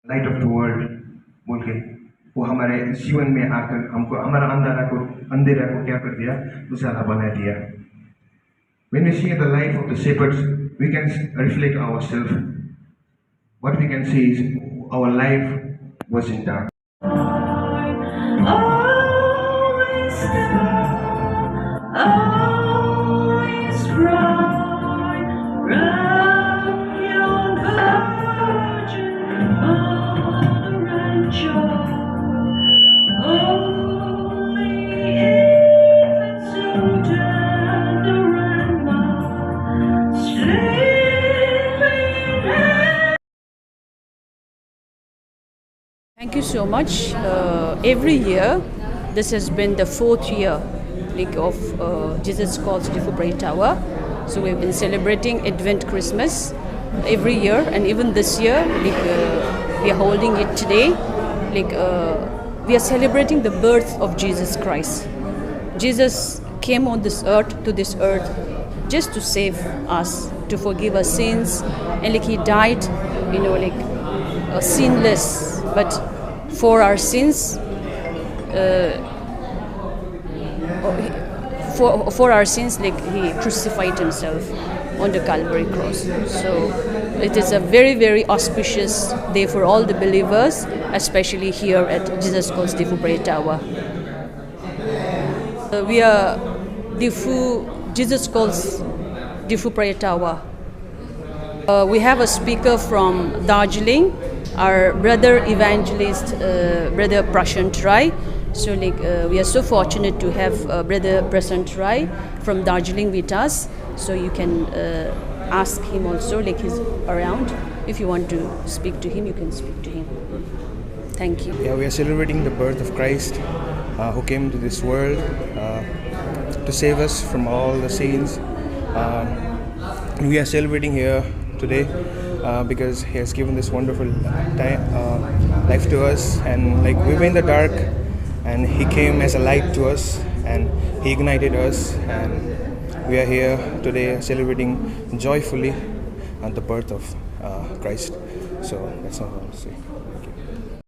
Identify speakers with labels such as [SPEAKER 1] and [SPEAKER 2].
[SPEAKER 1] Light of the world बोल के वो हमारे जीवन में आकर हमको हमारा अंधेरा को क्या कर दिया, उजाला बना दिया. When we see the life of the shepherds, we can reflect ourselves. What we can see is our life was in dark. Always down, always bright, round young virgin, mother and child. Only infant, so tender and mild, sleeping.
[SPEAKER 2] Thank you so much. Every year, this has been the fourth year of Jesus Calls Diphu Bright Tower. So we've been celebrating Advent Christmas every year, and even this year, we are holding it today. We are celebrating the birth of Jesus Christ. Jesus came on this earth, just to save us, to forgive our sins, and he died, sinless. But for our sins, for our sins, he crucified himself on the Calvary cross. So it is a very, very auspicious day for all the believers, especially here at Jesus Calls Diphu Bright Tower. We are Jesus Calls Diphu Bright Tower. We have a speaker from Darjeeling, our brother evangelist, brother Prashant Rai. So we are so fortunate to have brother Prashant Rai from Darjeeling with us. So you can ask him also, he's around. If you want to speak to him, you can speak to him. Thank you.
[SPEAKER 3] Yeah, we are celebrating the birth of Christ, who came to this world to save us from all the sins. We are celebrating here today because he has given this wonderful life to us, and we were in the dark and he came as a light to us and he ignited us, and we are here today celebrating joyfully the birth of Christ. So that's all I want to say. Thank you.